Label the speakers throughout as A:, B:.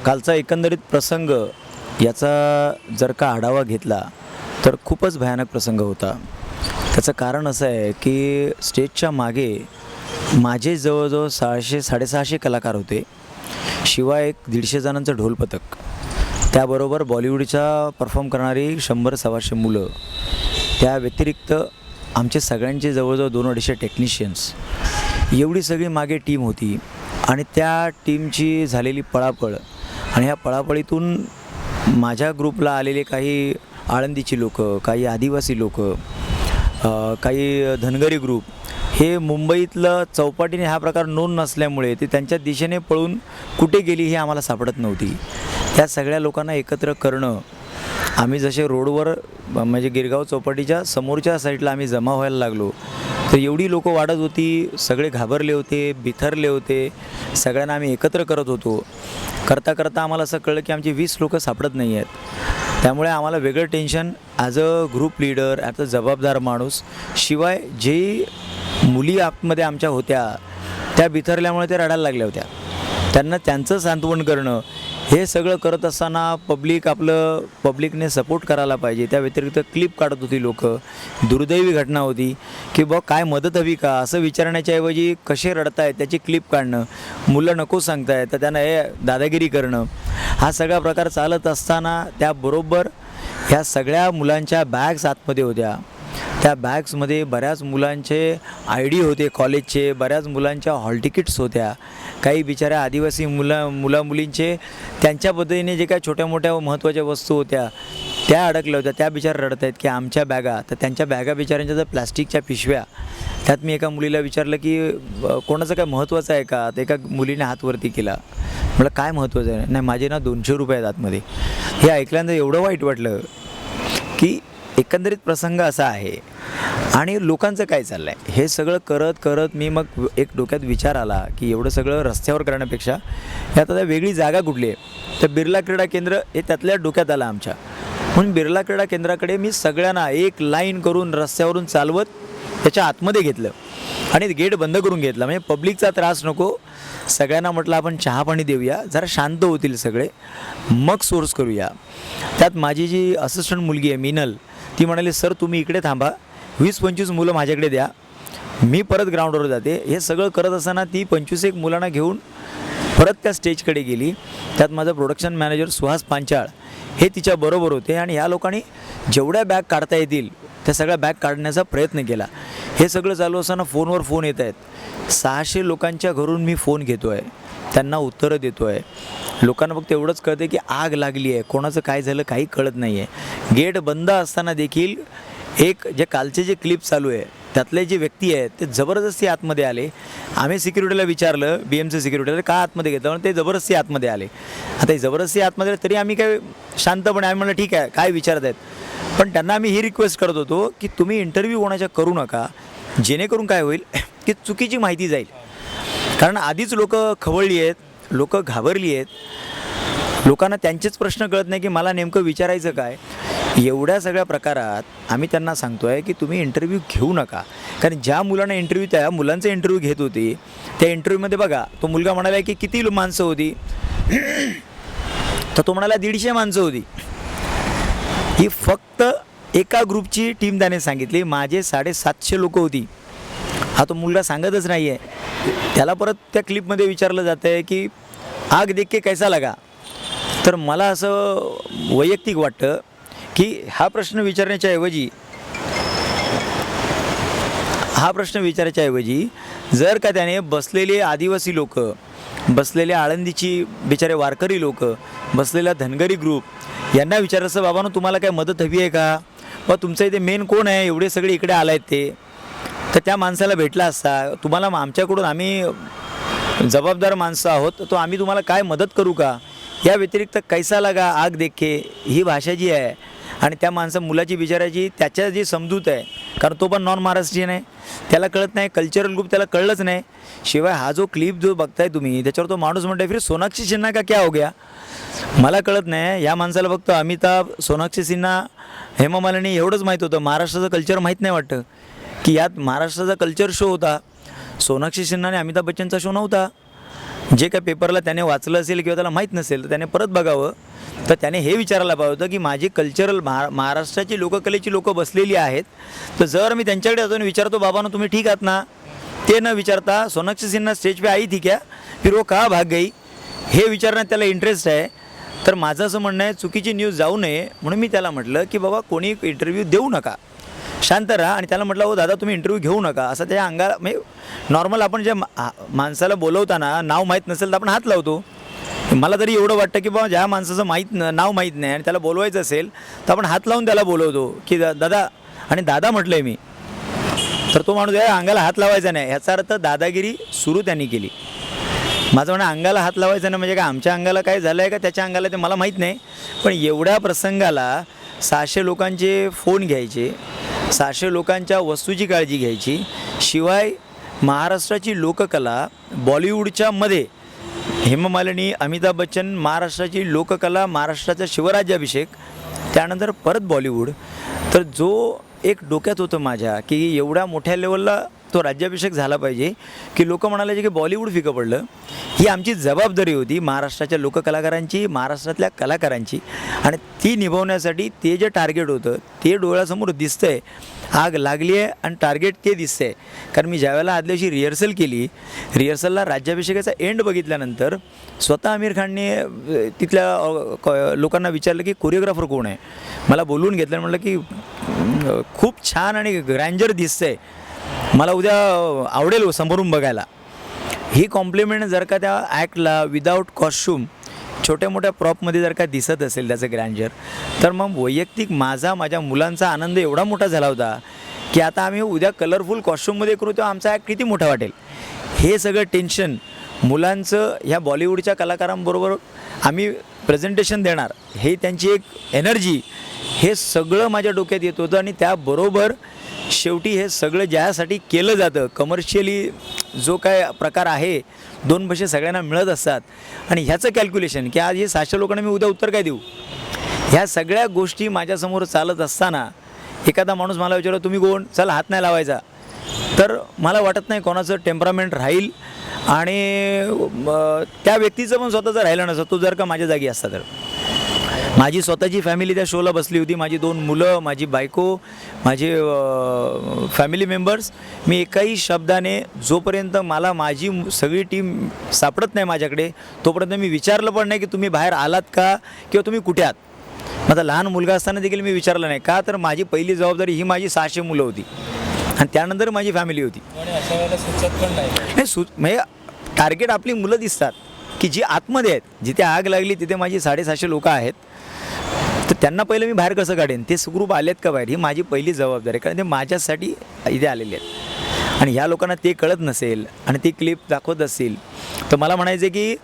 A: कालचा एकंदरीत प्रसंग याचा जर का आढावा घेतला तर खूपच भयानक प्रसंग होता. त्याचं कारण असं आहे की स्टेजच्या मागे माझे जवळजवळ 600-650 कलाकार होते. शिवाय एक 150 जणांचं ढोल पथक, त्याबरोबर बॉलिवूडच्या परफॉर्म करणारी 100-125 मुलं, त्या व्यतिरिक्त आमचे सगळ्यांचे जवळजवळ 200-250 टेक्निशियन्स, एवढी सगळी मागे टीम होती. आणि त्या टीमची झालेली पळापळ आणि ह्या पळापळीतून माझ्या ग्रुपला आलेले काही आळंदीची लोकं, काही आदिवासी लोकं, काही धनगरी ग्रुप, हे मुंबईतलं चौपाटीने हा प्रकार नोंद नसल्यामुळे ते त्यांच्या दिशेने पळून कुठे गेली हे आम्हाला सापडत नव्हती. त्या सगळ्या लोकांना एकत्र करणं, आम्ही जसे रोडवर म्हणजे गिरगाव चौपाटीच्या समोरच्या साईडला आम्ही जमा व्हायला लागलो तर एवढी लोकं वाढत होती, सगळे घाबरले होते, बिथरले होते. सगळ्यांना आम्ही एकत्र करत होतो. करता करता आम्हाला असं कळलं की आमची 20 लोकं सापडत नाही आहेत. त्यामुळे आम्हाला वेगळं tension as a group leader, as a जबाबदार माणूस. शिवाय जे मुली आतमध्ये आमच्या होत्या त्या बिथरल्यामुळे त्या रडायला लागल्या होत्या. त्यांना त्यांचं सांत्वन करणं, हे सगळं करत असताना पब्लिकने सपोर्ट करायला पाहिजे. त्या व्यतिरिक्त क्लिप काढत होती लोकं. दुर्दैवी घटना होती की काय मदत हवी का असं विचारण्याच्या ऐवजी कसे रडतायत त्याची क्लिप काढणं, मुलं नको सांगतायत तर त्यांना हे दादागिरी करणं, हा सगळा प्रकार चालत असताना त्याबरोबर ह्या सगळ्या मुलांच्या बॅग्स आतमध्ये होत्या. त्या बॅग्समध्ये बऱ्याच मुलांचे ID होते कॉलेजचे, बऱ्याच मुलांच्या हॉल तिकीट्स होत्या. काही बिचाऱ्या आदिवासी मुलींचे त्यांच्या पद्धतीने जे काही छोट्या मोठ्या महत्त्वाच्या वस्तू होत्या त्या अडकल्या होत्या. त्या बिचाऱ्या रडत आहेत की आमच्या बॅगा. तर त्यांच्या बॅगा बिचाऱ्यांच्या जर प्लॅस्टिकच्या पिशव्या. त्यात मी एका मुलीला विचारलं की कोणाचं काय महत्त्वाचं आहे का. तर एका मुलीने हात वरती केला. म्हटलं काय महत्त्वाचं आहे. नाही, माझे ना 200 रुपये आहेत आतमध्ये. हे ऐकल्यानंतर एवढं वाईट वाटलं की एकंदरीत प्रसंग असा आहे. आणि लोकांचं काय चाललं आहे हे सगळं करत करत मी मग एक डोक्यात विचार आला की एवढं सगळं रस्त्यावर करण्यापेक्षा यात आता वेगळी जागा कुठली आहे. तर बिर्ला क्रीडा केंद्र हे त्यातल्या डोक्यात आलं आमच्या. म्हणून बिर्ला क्रीडा केंद्राकडे मी सगळ्यांना एक लाईन करून रस्त्यावरून चालवत त्याच्या आतमध्ये घेतलं आणि गेट बंद करून घेतला. म्हणजे पब्लिकचा त्रास नको. सगळ्यांना म्हटलं आपण चहा पाणी देऊया, जरा शांत होतील सगळे, मग सोर्स करूया. त्यात माझी जी असिस्टंट मुलगी आहे मिनल, ती म्हणाली सर तुम्ही इकडे थांबा, 20-25 मुलं माझ्याकडे द्या, मी परत ग्राउंडवर जाते. हे सगळं करत असताना ती 25 मुलांना घेऊन परत त्या स्टेजकडे गेली. त्यात माझं प्रोडक्शन मॅनेजर सुहास पांचाळ हे तिच्याबरोबर होते. आणि ह्या लोकांनी जेवढ्या बॅग काढता येतील त्या सगळ्या बॅग काढण्याचा प्रयत्न केला. हे सगळं चालू असताना फोनवर फोन येत आहेत. 600 लोकांच्या घरून मी फोन घेतो आहे, त्यांना उत्तरं देतो आहे. लोकांना फक्त एवढंच कळतं की आग लागली आहे, कोणाचं काय झालं काही कळत नाही आहे. गेट बंद असताना देखील जे कालचे जे क्लिप चालू आहे त्यातले जे व्यक्ती आहेत ते जबरदस्ती आतमध्ये आले. आम्ही सिक्युरिटीला विचारलं, BMC सिक्युरिटीला का आतमध्ये घेतलं, ते जबरदस्ती आतमध्ये आले. आता जबरदस्ती आतमध्ये तरी आम्ही काय शांतपणे आम्ही म्हणलं ठीक आहे काय विचारत आहेत. पण त्यांना आम्ही ही रिक्वेस्ट करत होतो की तुम्ही इंटरव्ह्यू कोणाच्या करू नका, जेणेकरून काय होईल की चुकीची माहिती जाईल. कारण आधीच लोकं खवळली आहेत, लोकं घाबरली आहेत, लोकांना त्यांचेच प्रश्न कळत नाही की मला नेमकं विचारायचं काय. एवढ्या सगळ्या प्रकारात आम्ही त्यांना सांगतो आहे की तुम्ही इंटरव्ह्यू घेऊ नका. कारण ज्या मुलांना इंटरव्ह्यू, त्या मुलांचा इंटरव्ह्यू घेत होती, त्या इंटरव्ह्यूमध्ये बघा तो मुलगा म्हणाला की किती माणसं होती, तर तो म्हणाला 150 माणसं होती. ही फक्त एका ग्रुपची टीम त्याने सांगितली. माझे 750 लोकं होती. हा तो मुलगा सांगतच नाही आहे. त्याला परत त्या क्लिपमध्ये विचारलं जातं आहे की आग देख के कैसा लगा. तर मला असं वैयक्तिक वाटतं की हा प्रश्न विचारण्याच्या ऐवजी जर का त्याने बसलेले आदिवासी लोकं, बसलेले आळंदीची बिचारे वारकरी लोकं, बसलेला धनगरी ग्रुप यांना विचारलं असं बाबांनो तुम्हाला काय मदत हवी आहे का, व तुमचं इथे मेन कोण आहे, एवढे सगळे इकडे आला आहेत ते, तर त्या माणसाला भेटला असता. तुम्हाला आमच्याकडून, आम्ही जबाबदार माणसं आहोत, तो आम्ही तुम्हाला काय मदत करू का. या व्यतिरिक्त कैसा लगा, आग देखे, ही भाषा जी आहे आणि त्या मुलाची बिचाराची त्याच्या जी समजूत आहे, कारण तो पण नॉन महाराष्ट्रीयन आहे, त्याला कळत नाही, कल्चरल ग्रुप त्याला कळलंच नाही. शिवाय हा जो क्लिप जो बघताय तुम्ही त्याच्यावर तो माणूस म्हणतो फिर सोनाक्षी सिन्हा का क्या हो गया. मला कळत नाही, या माणसाला फक्त अमिताभ, सोनाक्षी सिन्हा, हेमा मालिनी एवढंच माहीत होतं. महाराष्ट्राचं कल्चर माहीत नाही वाटतं की यात महाराष्ट्राचा कल्चर शो होता. सोनाक्षी सिन्हा आणि अमिताभ बच्चनचा शो नव्हता. जे काय पेपरला त्याने वाचलं असेल किंवा त्याला माहीत नसेल तर त्याने परत बघावं. तर त्याने हे विचारायला पाहिजे होतं की माझी कल्चरल महाराष्ट्राची लोककलेची लोकं बसलेली आहेत, तर जर मी त्यांच्याकडे अजून विचारतो बाबांनो तुम्ही ठीक आहात ना, ते न विचारता सोनाक्षी सिन्हा स्टेज पे आई थी क्या, फिर वो कहाँ भाग गई, हे विचारण्यात त्याला इंटरेस्ट आहे. तर माझं असं म्हणणं आहे चुकीची न्यूज जाऊ नये म्हणून मी त्याला म्हटलं की बाबा कोणी इंटरव्ह्यू देऊ नका, शांत राहा. आणि त्याला म्हटलं हो दादा तुम्ही इंटरव्ह्यू घेऊ नका, असं त्या अंगाला म्हणजे नॉर्मल आपण जे माणसाला बोलवताना नाव माहीत नसेल तर आपण हात लावतो. मला तरी एवढं वाटतं की बाबा ज्या माणसाचं नाव माहीत नाही आणि त्याला बोलवायचं असेल तर आपण हात लावून त्याला बोलवतो की दादा, आणि दादा म्हटलं आहे मी, तर तो माणूस अंगाला हात लावायचा नाही, ह्याचा अर्थ दादागिरी सुरू त्यांनी केली. माझं म्हणणं अंगाला हात लावायचं नाही म्हणजे काय आमच्या अंगाला काय झालं आहे का त्याच्या अंगाला ते मला माहीत नाही, पण एवढ्या प्रसंगाला 600 लोकांचे फोन घ्यायचे, 600 लोकांच्या वस्तूची काळजी घ्यायची, शिवाय महाराष्ट्राची लोककला बॉलिवूडच्या मध्ये हेममालिनी, अमिताभ बच्चन, महाराष्ट्राची लोककला, महाराष्ट्राचा शिवराज्याभिषेक, त्यानंतर परत बॉलिवूड. तर जो एक डोक्यात होतं माझ्या की एवढ्या मोठ्या लेवलला तो राज्याभिषेक झाला पाहिजे की लोक म्हणाले की बॉलिवूड फिकं पडलं. ही आमची जबाबदारी होती महाराष्ट्राच्या लोककलाकारांची, महाराष्ट्रातल्या कलाकारांची, आणि ती निभावण्यासाठी ते जे टार्गेट होतं ते डोळ्यासमोर दिसतं आहे, आग लागली आहे आणि टार्गेट ते दिसतं आहे. कारण मी ज्यावेळेला आदल्या दिवशी रिहर्सल केली, रिहर्सलला राज्याभिषेकाचा एंड बघितल्यानंतर स्वतः आमिर खानने तिथल्या लोकांना विचारलं की कोरिओग्राफर कोण आहे. मला बोलवून घेतलं, म्हटलं की खूप छान आणि ग्रँजर दिसतं आहे, मला उद्या आवडेल समोरून बघायला. ही कॉम्प्लिमेंट जर का त्या ॲक्टला विदाऊट कॉस्ट्यूम छोट्या मोठ्या प्रॉपमध्ये जर का दिसत असेल त्याचं ग्रँजर, तर मग वैयक्तिक माझ्या मुलांचा आनंद एवढा मोठा झाला होता की आता आम्ही उद्या कलरफुल कॉस्ट्यूममध्ये करू तेव्हा आमचा ॲक्ट किती मोठा वाटेल. हे सगळं टेन्शन मुलांचं ह्या बॉलिवूडच्या कलाकारांबरोबर आम्ही प्रेझेंटेशन देणार, हे त्यांची एक एनर्जी, हे सगळं माझ्या डोक्यात येत होतं. आणि त्याबरोबर शेवटी हे सगळं ज्यासाठी केलं जातं कमर्शियली जो काय प्रकार आहे, 2 पैसे सगळ्यांना मिळत असतात, आणि ह्याचं कॅल्क्युलेशन की आज हे 600 लोकांना मी उद्या उत्तर काय देऊ, ह्या सगळ्या गोष्टी माझ्यासमोर चालत असताना एखादा माणूस मला विचारला तुम्ही कोण, चला हात नाही लावायचा, तर मला वाटत नाही कोणाचं टेम्परामेंट राहील आणि त्या व्यक्तीचं पण स्वतःचं राहिलं नसतं. तो जर का माझ्या जागी असता तर माझी स्वतःची फॅमिली त्या शोला बसली होती, माझी 2 मुलं, माझी बायको, माझे फॅमिली मेंबर्स. मी एकाही शब्दाने जोपर्यंत मला माझी सगळी टीम सापडत नाही माझ्याकडे तोपर्यंत मी विचारलं पण नाही की तुम्ही बाहेर आलात का किंवा तुम्ही कुठे आहात. माझा लहान मुलगा असताना देखील मी विचारलं नाही, का तर माझी पहिली जबाबदारी ही माझी 600 मुलं होती आणि त्यानंतर माझी फॅमिली होती. म्हणजे टार्गेट आपली मुलं दिसतात की जी आतमध्ये आहेत, जिथे आग लागली तिथे माझी 750 लोकं आहेत, तर त्यांना पहिलं मी बाहेर कसं काढेन, ते सुखरूप आलेत का बाहेर, ही माझी पहिली जबाबदारी आहे. कारण ते माझ्यासाठी इथे आलेले आहेत आणि ह्या लोकांना ते कळत नसेल आणि ती क्लिप दाखवत असतील तर मला म्हणायचं की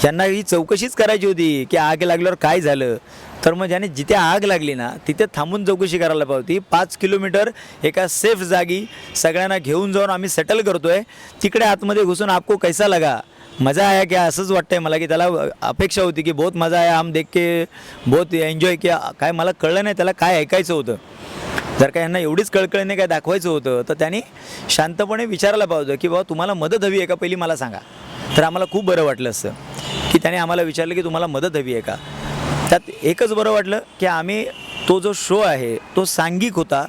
A: यांना ही चौकशीच करायची होती की आग लागल्यावर काय झालं. तर मग ज्याने जिथे आग लागली ना तिथे थांबून चौकशी करायला पाहिजे होती. 5 किलोमीटर एका सेफ जागी सगळ्यांना घेऊन जाऊन आम्ही सेटल करतो आहे, तिकडे आतमध्ये घुसून आपको कैसा लगा, मज़ा आया क्या, असंच वाटतंय मला की त्याला अपेक्षा होती की बहुत मजा आया, हम देख के बहुत एन्जॉय किया. काय मला कळलं नाही त्याला काय ऐकायचं होतं. जर का यांना एवढीच कळकळीने काय दाखवायचं होतं तर त्यांनी शांतपणे विचारायला पाहिजे होतं की बाबा तुम्हाला मदत हवी आहे का, पहिली मला सांगा. तर आम्हाला खूप बरं वाटलं असतं की त्याने आम्हाला विचारलं की तुम्हाला मदत हवी आहे का. त्यात एकच बरं वाटलं की आम्ही तो जो शो आहे तो सांघिक होता.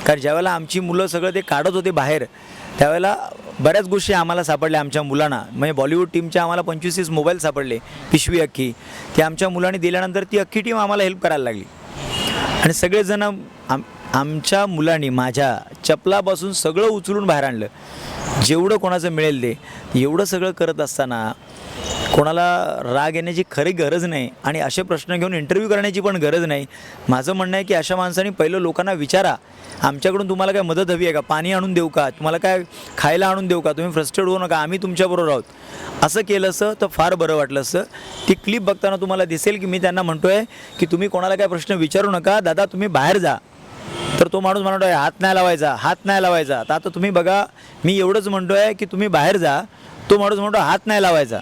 A: कारण ज्यावेळेला आमची मुलं सगळं ते काढत होते बाहेर त्यावेळेला बऱ्याच गोष्टी आम्हाला सापडल्या आमच्या मुलांना. म्हणजे बॉलिवूड टीमच्या आम्हाला 25-30 मोबाईल सापडले, पिशवी अख्खी, ते आमच्या मुलांनी दिल्यानंतर ती अख्खी टीम आम्हाला हेल्प करायला लागली. आणि सगळेजण आमच्या मुलांनी माझ्या चपलापासून सगळं उचलून बाहेर आणलं, जेवढं कोणाचं मिळेल ते. एवढं सगळं करत असताना कोणाला राग येण्याची खरी गरज नाही आणि असे प्रश्न घेऊन इंटरव्ह्यू करण्याची पण गरज नाही. माझं म्हणणं आहे की अशा माणसांनी पहिलं लोकांना विचारा, आमच्याकडून तुम्हाला काय मदत हवी आहे का, पाणी आणून देऊ का, तुम्हाला काय खायला आणून देऊ का, तुम्ही फ्रस्ट्रेट होऊ नका, आम्ही तुमच्याबरोबर आहोत. असं केलं असतं तर फार बरं वाटलं असतं. ती क्लिप बघताना तुम्हाला दिसेल की मी त्यांना म्हणतो आहे की तुम्ही कोणाला काय प्रश्न विचारू नका, दादा तुम्ही बाहेर जा. तर तो माणूस म्हणतो आहे हात नाही लावायचा, हात नाही लावायचा. तर आता तुम्ही बघा, मी एवढंच म्हणतो आहे की तुम्ही बाहेर जा, तो माणूस म्हणतो हात नाही लावायचा.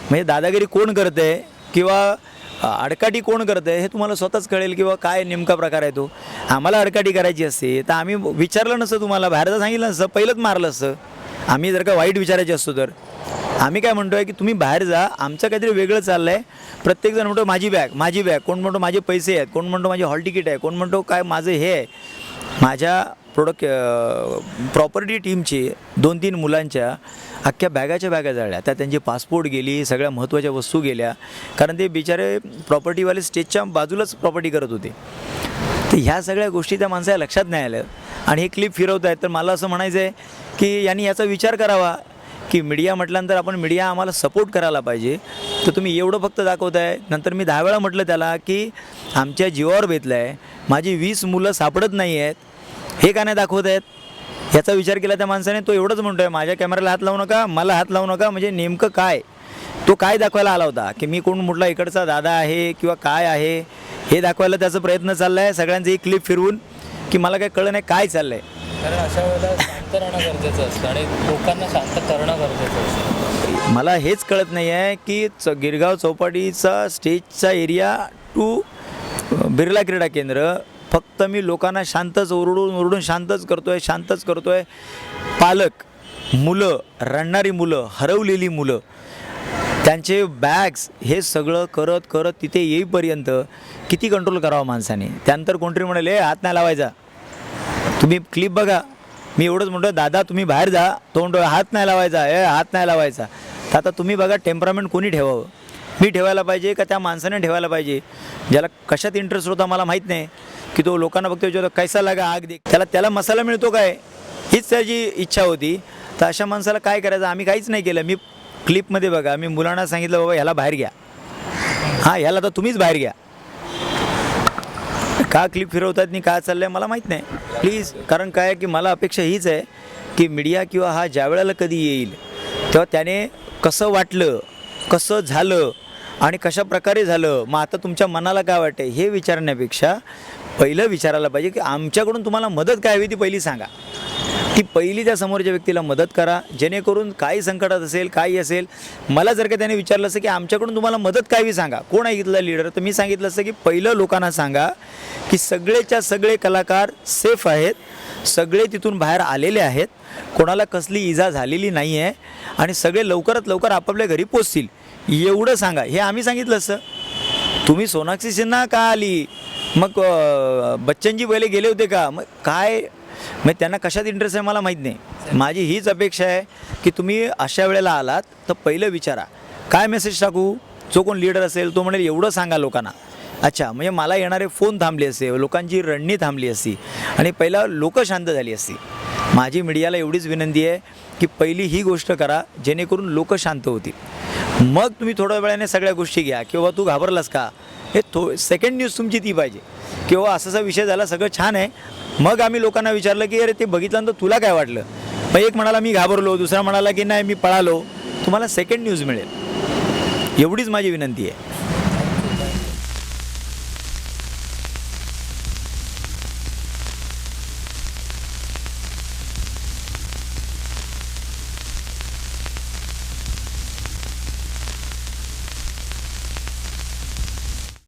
A: म्हणजे दादागिरी कोण करते किंवा अडकाटी कोण करते हे तुम्हाला स्वतःच कळेल किंवा काय नेमका प्रकार आहे तो. आम्हाला अडकाटी करायची असते तर आम्ही विचारलं नसतं, तुम्हाला बाहेरचं सांगितलं नसतं, पहिलंच मारलं असतं. आम्ही जर का वाईट विचारायचे असतो तर आम्ही काय म्हणतो आहे की तुम्ही बाहेर जा, आमचं काहीतरी वेगळं चाललं आहे. प्रत्येकजण म्हणतो माझी बॅग माझी बॅग, कोण म्हणतो माझे पैसे आहेत, कोण म्हणतो माझी हॉल तिकीट आहे, कोण म्हणतो काय माझं हे आहे. माझ्या प्रॉपर्टी टीमचे 2-3 मुलांच्या अख्ख्या बॅगाच्या बॅगा जाळल्या. त्या त्यांची पासपोर्ट गेली, सगळ्या महत्त्वाच्या वस्तू गेल्या, कारण ते बिचारे प्रॉपर्टीवाले स्टेजच्या बाजूलाच प्रॉपर्टी करत होते. तर ह्या सगळ्या गोष्टी त्या माणसाला लक्षात नाही आल्या आणि हे क्लिप फिरवत आहेत. तर मला असं म्हणायचं आहे की यांनी याचा विचार करावा की मीडिया म्हटल्यानंतर आपण मीडिया आम्हाला सपोर्ट करायला पाहिजे. तर तुम्ही एवढं फक्त दाखवताय. नंतर मी 10 वेळा म्हटलं त्याला की आमच्या जीवावर बेतलं आहे, माझी 20 मुलं सापडत नाही आहेत, हे का नाही दाखवत आहेत. याचा विचार केला त्या माणसाने. तो एवढंच म्हणतो आहे माझ्या कॅमेऱ्याला हात लावू नका, मला हात लावू नका. म्हणजे नेमकं काय तो काय दाखवायला आला होता की मी कोण म्हटला इकडचा दादा आहे किंवा काय आहे हे दाखवायला त्याचा प्रयत्न चालला आहे. सगळ्यांचं एक क्लिप फिरवून की मला काही कळलं नाही काय चाललं आहे.
B: कारण अशा वेळेला शांत राहणं गरजेचं असतं आणि लोकांना शांत करणं गरजेचं असतं.
A: मला हेच कळत नाही आहे की गिरगाव चौपाटीचा स्टेजचा एरिया टू बिर्ला क्रीडा केंद्र फक्त मी लोकांना शांतच ओरडून शांतच करतो आहे. पालक, मुलं, रडणारी मुलं, हरवलेली मुलं, त्यांचे बॅग्स, हे सगळं करत तिथे येईपर्यंत किती कंट्रोल करावं माणसाने. त्यानंतर कोणतरी म्हणाले हात नाही लावायचा. तुम्ही क्लिप बघा. मी एवढंच म्हणतो दादा तुम्ही बाहेर जा, तो म्हणतो हात नाही लावायचा, हात नाही लावायचा. तर आता तुम्ही बघा टेम्परामेंट कोणी ठेवावं, मी ठेवायला पाहिजे का त्या माणसाने ठेवायला पाहिजे. ज्याला कशात इंटरेस्ट होता मला माहीत नाही की तो लोकांना फक्त विचारतो कैसा लागा आग दे, त्याला मसाला मिळतो काय, हीच त्याची इच्छा होती. तर अशा माणसाला काय करायचं. आम्ही काहीच नाही केलं. मी क्लिपमध्ये बघा मी मुलांना सांगितलं बाबा ह्याला बाहेर घ्या, ह्याला तर तुम्हीच बाहेर घ्या. का क्लिप फिरवतात आणि काय चाललं आहे मला माहीत नाही प्लीज. कारण काय आहे की मला अपेक्षा हीच आहे की मीडिया किंवा हा ज्या वेळेला कधी येईल तेव्हा त्याने कसं वाटलं, कसं झालं आणि कशा प्रकारे झालं, मग आता तुमच्या मनाला काय वाटते हे विचारण्यापेक्षा पहिलं विचारायला पाहिजे की आमच्याकडून तुम्हाला मदत काय हवी ती पहिली सांगा. ती पहिली त्या समोरच्या व्यक्तीला मदत करा, जेणेकरून काही संकटात असेल काही असेल. मला जर का त्याने विचारलं असतं की आमच्याकडून तुम्हाला मदत काय हवी सांगा, कोण आहे इथला लीडर, तर मी सांगितलं असतं की पहिलं लोकांना सांगा की सगळेच्या सगळे कलाकार सेफ आहेत, सगळे तिथून बाहेर आलेले आहेत, कोणाला कसली इजा झालेली नाही आहे आणि सगळे लवकरात लवकर आपापल्या घरी पोचतील एवढं सांगा. हे आम्ही सांगितलं असतं. तुम्ही सोनाक्षी सिन्हा का आली, मग बच्चनजी पहिले गेले होते का, मग काय, मग त्यांना कशात इंटरेस्ट आहे मला माहीत नाही. माझी हीच अपेक्षा आहे की तुम्ही अशा वेळेला आलात तर पहिलं विचारा काय मेसेज टाकू. जो कोण लीडर असेल तो म्हणेल एवढं सांगा लोकांना. अच्छा, म्हणजे मला येणारे फोन थांबले असते, लोकांची रडणी थांबली असती आणि पहिला लोक शांत झाली असती. माझी मीडियाला एवढीच विनंती आहे की पहिली ही गोष्ट करा जेणेकरून लोक शांत होतील. मग तुम्ही थोड्या वेळाने सगळ्या गोष्टी घ्या. किंवा तू घाबरलास का, हे सेकंड न्यूज तुमची ती पाहिजे. किंवा असा विषय झाला सगळं छान आहे, मग आम्ही लोकांना विचारलं की अरे ते बघितल्यानंतर तुला काय वाटलं. मग एक म्हणाला मी घाबरलो, दुसरा म्हणाला की नाही मी पळालो. तुम्हाला सेकंड न्यूज मिळेल. एवढीच माझी विनंती आहे.